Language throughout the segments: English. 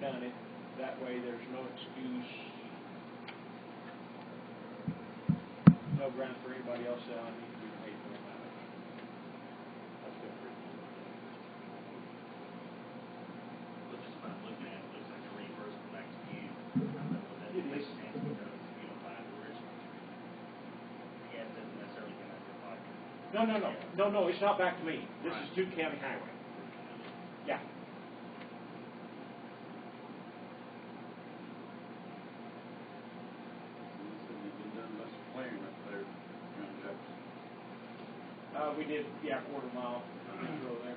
done it. That way there's no excuse, no ground for anybody else that I need to be paid for about it. That's different. Well, just about looking at it, looks like a reimbursement back to you. That makes sense because you don't buy the risk. Yeah, it doesn't necessarily come out of your pocket. No, it's not back to me. This is to county highway. Yeah. We did, yeah, quarter mile there. Yeah.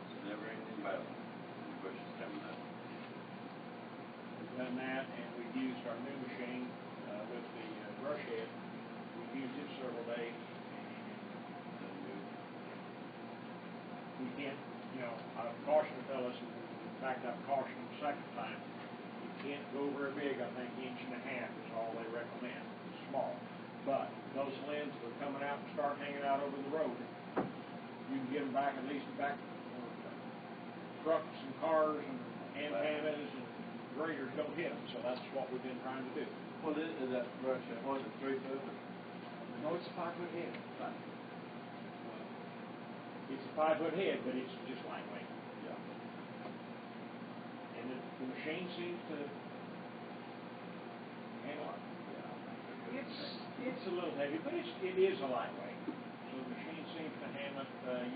So never anything about bushes coming up. We've done that, and we've used our new machine with the brush head. We've used it several days. We can't, I've cautioned the fellas, in fact, I've cautioned them the second time. You can't go very big. I think 1.5 inches is all they recommend. It's small. But those limbs that are coming out and start hanging out over the road, you can get them back, at least back trucks and cars and antennas and graders don't hit them. So that's what we've been trying to do. Well, is that brush, what is it, 3 foot? No, it's a 5-foot head. It's a 5-foot head, but it's just lightweight. Yeah. And the machine seems to handle it. It's a little heavy, but it is a lightweight. So the machine seems to handle it.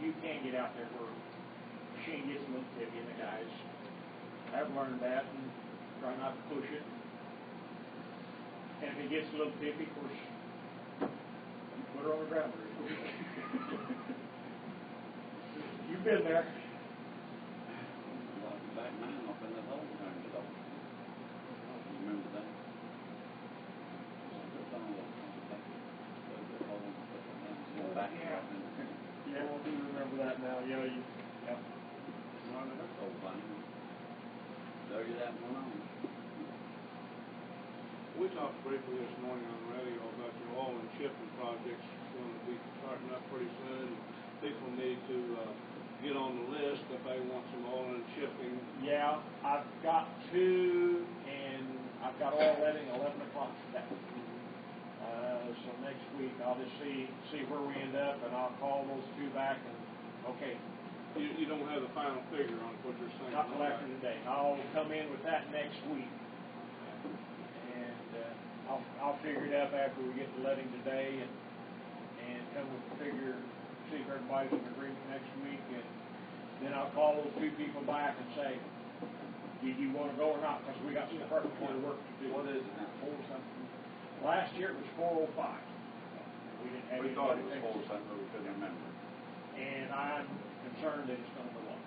You can get out there where the machine gets a little heavy, and the guys have learned that and try not to push it. And if it gets a little tippy, of course, you put her on the ground. You've been there. Well, back mine off in the hole turned it off. You remember that? Yeah, I do remember that now. Yeah. That's old funny. Dirty that one on. We talked briefly this morning on the radio about your oil and shipping projects going to be starting up pretty soon. People need to get on the list if they want some oil and shipping. Yeah, I've got 2, and I've got all ready at 11 o'clock today. So next week I'll just see where we end up, and I'll call those 2 back and okay. You don't have the final figure on what you're saying. Not till after today. I'll come in with that next week, and I'll figure it up after we get the letting today, and come with the figure, see if everybody's in agreement next week, and then I'll call those 2 people back and say, did you want to go or not? Because we got some preparatory work to do. What is it now? 4 something? Last year it was 405. We didn't have We thought it anybody was 4 something, but we couldn't remember. And I'm concerned that it's going to go up.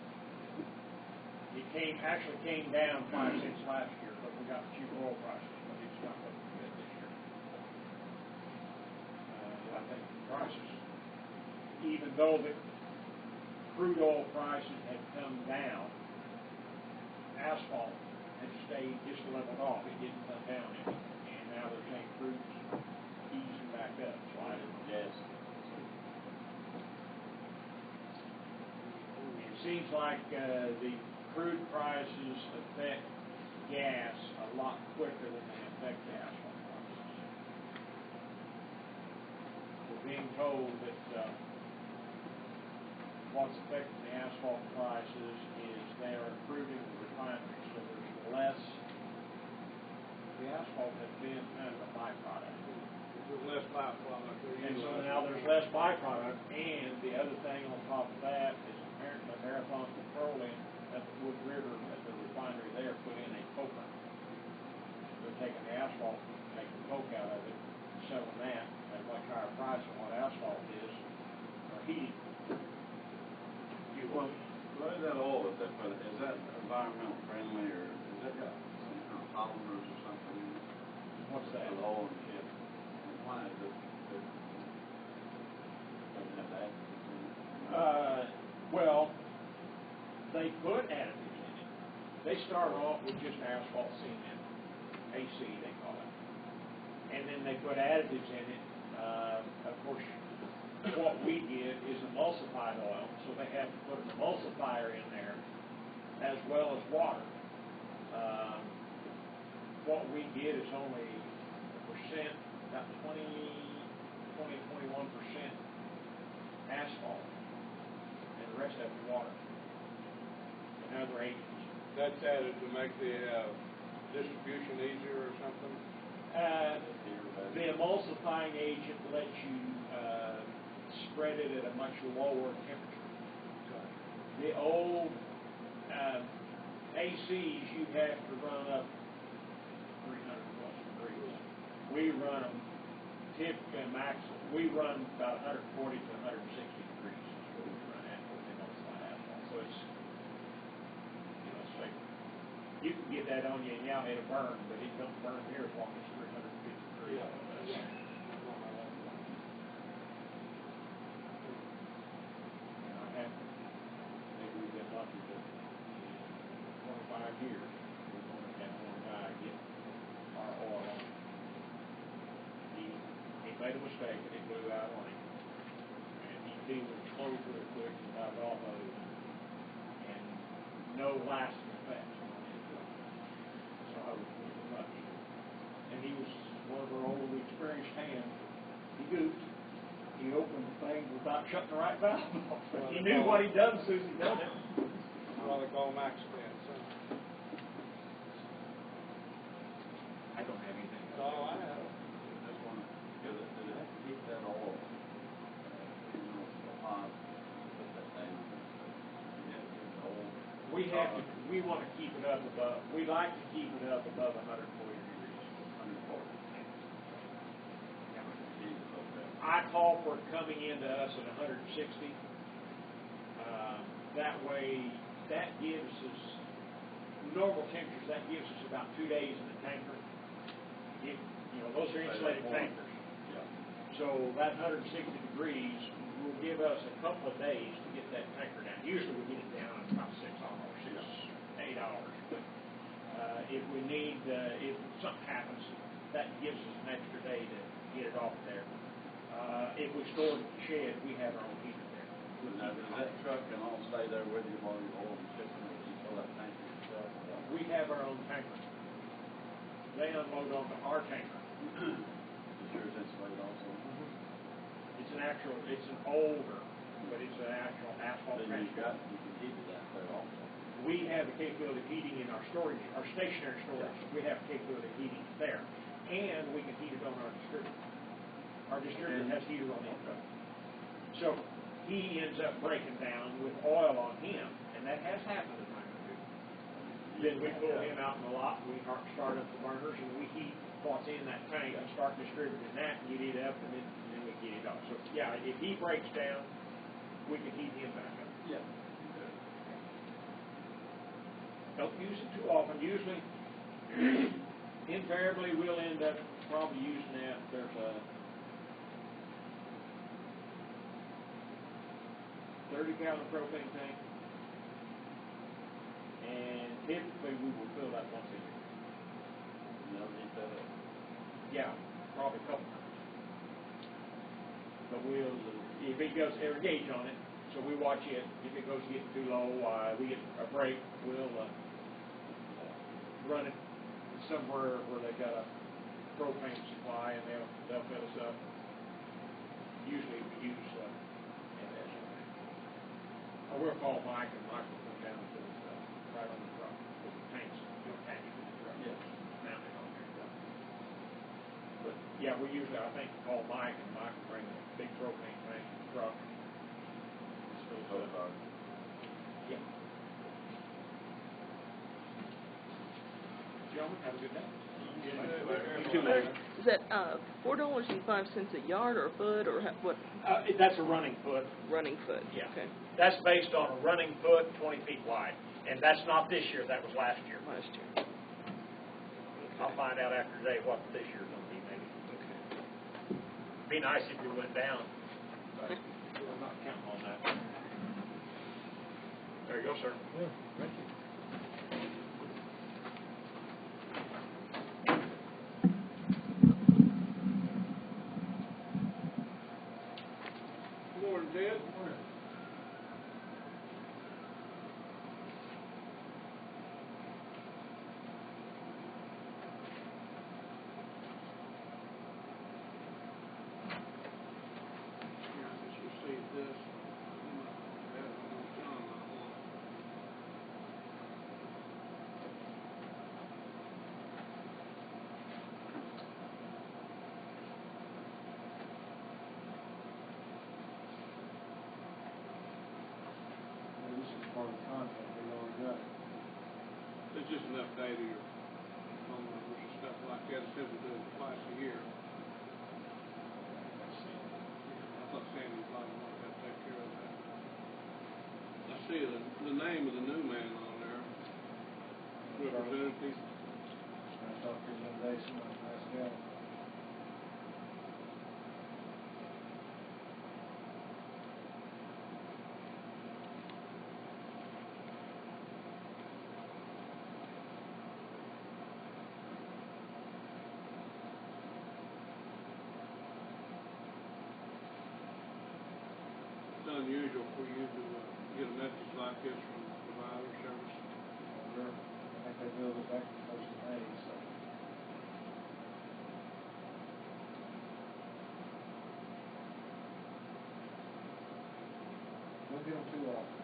It actually came down 5 cents last year, but we got the cheap oil prices, but it's not looking good this year. I think the prices, even though the crude oil prices had come down, asphalt had stayed just leveled off. It didn't come down any. And now they're saying crude's easing back up. So I didn't guess. It seems like the crude prices affect gas a lot quicker than they affect the asphalt prices. We're being told that what's affecting the asphalt prices is they are improving the refinery, so there's less. The asphalt has been kind of a byproduct. There's less byproduct. And so now there's less byproduct, and the other thing on top of that is apparently Marathon Petroleum at the Wood River at the refinery there put in a coker. They're taking the asphalt, taking the coke out of it, and selling that at a much higher price than what asphalt is for heating. Well, what is that oil that they put in? Is that environmental friendly, or is that got some kind of polymers or something in it? What's that? The oil and ship. And why is it doesn't have that in it? Well, they put additives in it. They start off with just asphalt cement, AC they call it, and then they put additives in it. Of course, what we get is emulsified oil, so they have to put an emulsifier in there as well as water. What we get is only a percent, about 21% asphalt, and the rest of it water and other agents. That's added to make the distribution easier or something? The emulsifying agent lets you spread it at a much lower temperature. The old ACs, you have to run up 300 plus degrees. We run them typically maximum. We run about 140 to 160 degrees. That's what we run at with emulsified asphalt. So it's, you know, it's like you can get that on you and yeah, it'll burn, but it don't burn here as long as it's 350 degrees. Yeah. Maybe we've been lucky that 25 years we've only had one guy get our oil on it. He made a mistake and it blew out on him. And he peeled it close real quick and got it off of it. And no lasting effects on it. So I was really lucky. And he was one of our old experienced hands. He goofed. He opened the thing without shutting the right valve off. He knew what he done as soon as he done it. Well, they call max fans, huh? I don't have anything. That's all I have. Just want to, did it have to keep that oil, you know, the pot, put that down? You have to keep the oil. We want to keep it up above, we like to keep it up above 140 degrees. 140. I call for it coming into us at 160. That way, that gives us, normal temperatures, that gives us about 2 days in the tanker. You know, those are insulated tankers. Yeah. So that 160 degrees will give us a couple of days to get that tanker down. Usually we get it down in about 6 hours, 8 hours. But if we need, if something happens, that gives us an extra day to get it off there. If we store it in the shed, we have our own heater there. Now, does that truck and all stay there with you while you're oil and shipping it? You fill that tank yourself? We have our own tanker. They unload onto our tanker. Is yours insulated also? It's an older, but it's an actual asphalt Then you tanker. can heat it out there also. We have the capability of heating in our storage, our stationary storage. We have the capability of heating it there. And we can heat it on our distributor. Our distributor has heater on it. So he ends up breaking down with oil on him, and that has happened a time or two. Then we pull him out in the lot, we start up the burners, and we heat what's in that tank and start distributing that and get it up, and then we get it off. So yeah, if he breaks down, we can heat him back up. Yeah. Don't use it too often. Usually, invariably, we'll end up probably using that. There's a 30-gallon propane tank, and typically we will fill that once a year. Never heat that up. Yeah, probably a couple times. But if it goes, there's a gauge on it, so we watch it. If it goes getting too low, we get a break. We'll run it somewhere where they've got a propane supply, and they'll fill us up. Usually we use MS. I will call Mike, and Mike will come down and put it right on the truck with the tanks, attached to the truck. Yeah. Mounted on there. But yeah, we usually, I think, call Mike, and Mike will bring a big propane tank to the truck. So dark. Yeah. Gentlemen, have a good day. You too, Larry. Is that $4.05 a yard or a foot or what? That's a running foot. Running foot. Yeah. Okay. That's based on a running foot, 20 feet wide. And that's not this year, that was last year. Last year. I'll find out after today what this year's going to be, maybe. Okay. Be nice if it went down, but we're not counting on that. There you go, sir. Yeah, thank you. There's just enough data, your phone numbers and stuff like that, instead of doing it twice a year. I thought Sandy was like, wanted to take care of that. I see the name of the new man on there, representative. I talked to him one day, somebody's a nice guy. It's unusual for you to get a message like this from a provider service. I think they build it back to the first of May, so. Don't get them too often.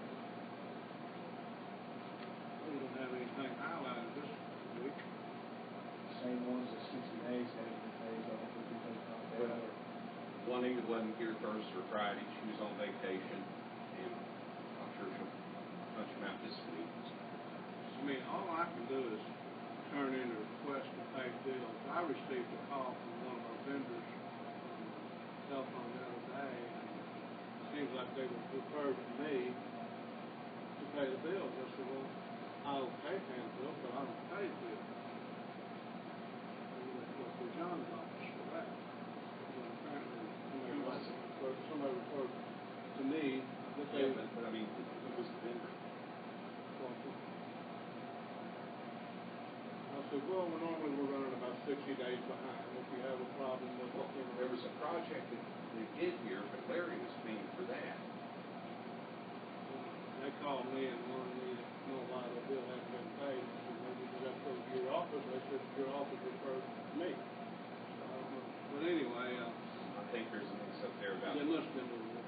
We don't have anything highlighted this week. Same ones at 60 days, 70 days, I don't think we take on that. Well, Juanita wasn't here Thursday or Friday, she was on vacation, and I'm sure she'll punch him out this week. I mean, all I can do is turn in a request to pay bills. I received a call from one of our vendors on the cell phone the other day, and it seems like they would refer to me to pay the bills. I said, well, I'll pay the bills, but I don't pay the bills. And they go to John's office for that. And apparently, somebody referred to me that they... Yeah, but I mean, who was the vendor? I said, well, normally we're running about 60 days behind. If you have a problem with what There was a project that they did here, but Larry was paying for that. They called me and wanted me to know why the bill hadn't been paid. I said, maybe you got to go to your office. They said your office referred to me. So I don't know. But anyway, I think there's a mix up there about. there must have been a mix.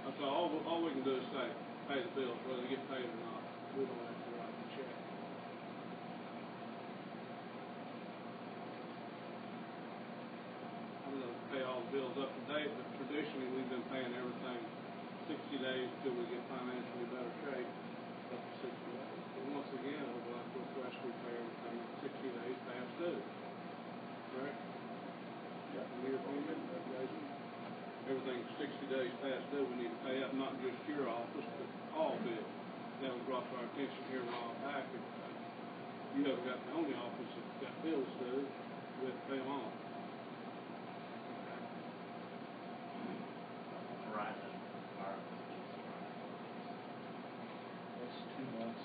I said, all we can do is say, pay the bills, whether they get paid or not. We don't have to write the check. I'm going to pay all the bills up to date, but traditionally we've been paying everything 60 days till we get financially better shape, up to 60 days. And once again, I would like to request we pay everything 60 days past due. Correct? Yeah. In your opinion, Jason? Everything 60 days past due, we need to pay up, not just your office, but all bills. That was brought to our attention here a while back. You haven't got the only office that's got bills due, we have to pay them all. Horizon, our That's 2 months.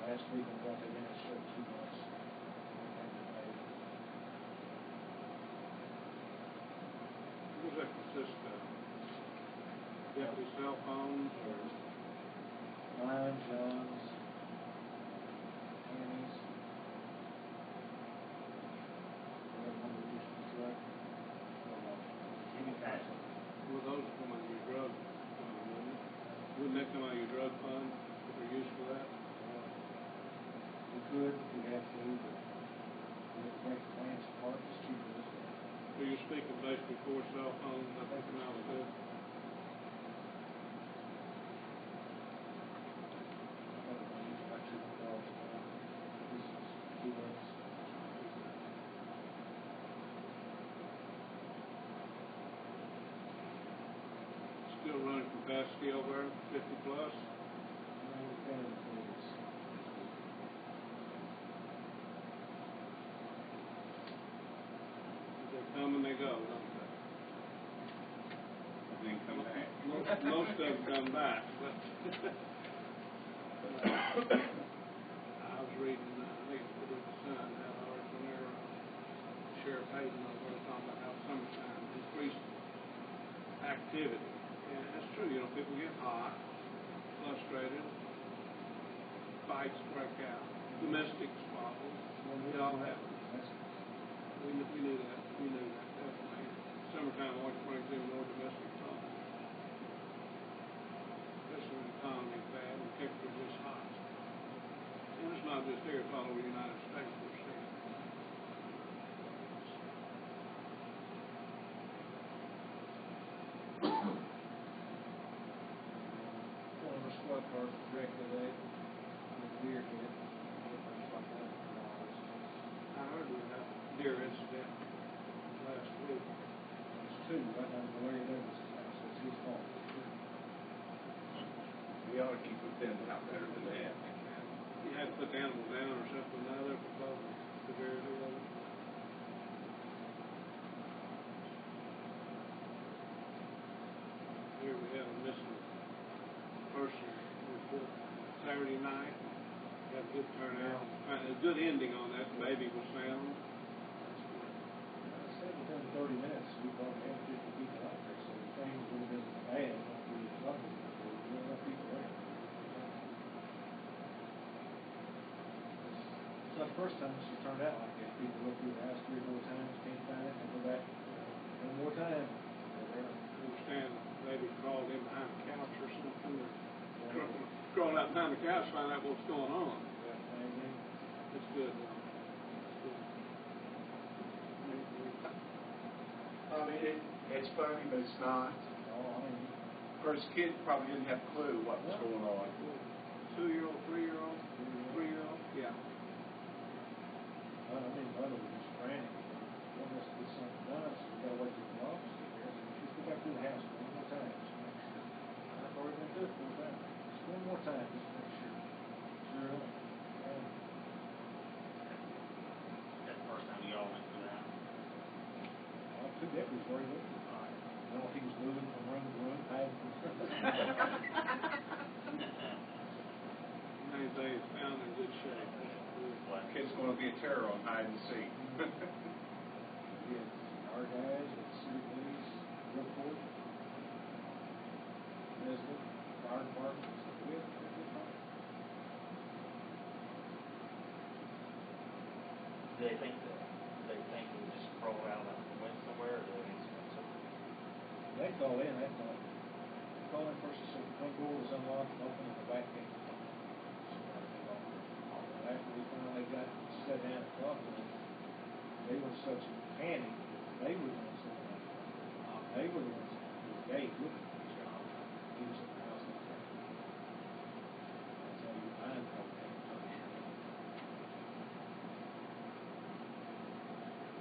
Last week I got that in, it showed 2 months. What does that consist of? Deputy cell phones or? Mine, John's, Annie's. Jimmy Patton. Well, those come out of your drug fund, wouldn't it? Wouldn't that come out of your drug fund for use for that? We could, if we have to, but we have to break the plants apart, it's cheaper this way. So you're speaking basically 4 cell phones that they come out with? About $200 now. This is 2 months. Still running capacity over 50 plus? Depending on the days. They come and they go, don't they? And then come back. Most of them come back, but I was reading, I think it's the Sun, had an article there, Sheriff Hayden over there talking about how summertime increased activity. And it's true, you know, people get hot, frustrated, fights break out, domestic squabbles, it all happens. We knew that. We knew that, definitely. Summertime always brings in more domestic problems. Especially when the economy is bad and temperatures this hot. And it's not just here, it's all over the United States we're seeing. too, right down the Larry Douglas' house, it's his fault. We ought to keep it then out better than that. You had to put the animal down or something or other because of the severity of it. Here we had a missing person report Saturday night. Had a good turnout. A good ending on that. The baby was found. I said within 30 minutes, we probably had 50 people out there, so things would have been bad, not we were talking about, there were enough people there. It's not the first time this has turned out like that. People look through the house 3 or 4 times, can't find it, and go back one more time. I understand maybe crawled in behind a couch or something, or crawled out behind the couch to find out what's going on. It's good. I mean, it's funny, but it's not. Because kid probably didn't have a clue what was going on. 2-year-old, 3-year-old, 3-year-old, yeah. I mean, one of them was frantic. One must get something done, so we gotta wait till the office get there. Just go back to the house one more time, just to make sure. I've already been through it 4 times. Just one more time, just to make sure. Sure enough. That's the first time y'all went through that. Well, 2 deputies were with me. I don't know if he was moving from room to room, hiding from Main thing is found in good shape. Kid's going to be a terror on hide and seek. Yeah, our guys with city police, report, resident, fire department, so we have a good time. Do they think we just crawled out and went somewhere, or do they think something? They call in, call in first and second, one door was unlocked and open and the back gate was locked. After we finally got set down and talked to them, they were such a panic, they were the ones that went out. They were the ones that went to the gate looking for each other. He was in the house like that. That's how you find them.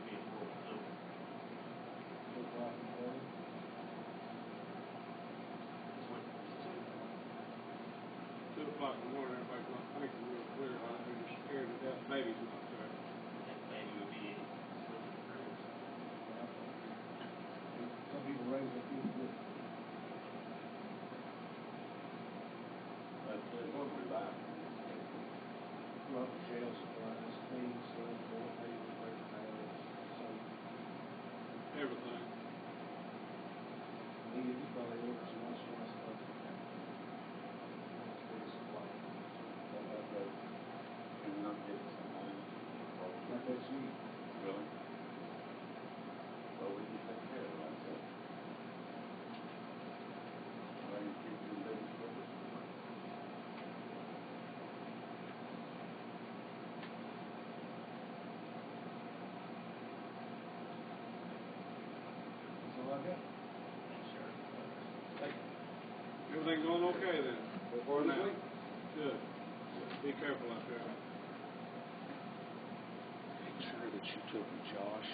Be a horrible deal. 2 o'clock in the morning. 2 o'clock in the morning, everybody's not thinking real clear. They're just scared to death. Baby's not there. Maybe it would be sleeping through. Some people raise their kids with it. But it was revived. Well, jail supplies, cleaning stuff, more paper, paper towels, soap. Everything. You probably order some washcloth stuff. That's big supply. What about the, can we not get someone? Not that cheap. Really? Well, we can take care of it, like I said. Well, you keep your business with us. That's all I got. Sure. Everything going okay then? Before this Now. week? Good. Be careful out there. Make sure that you took Josh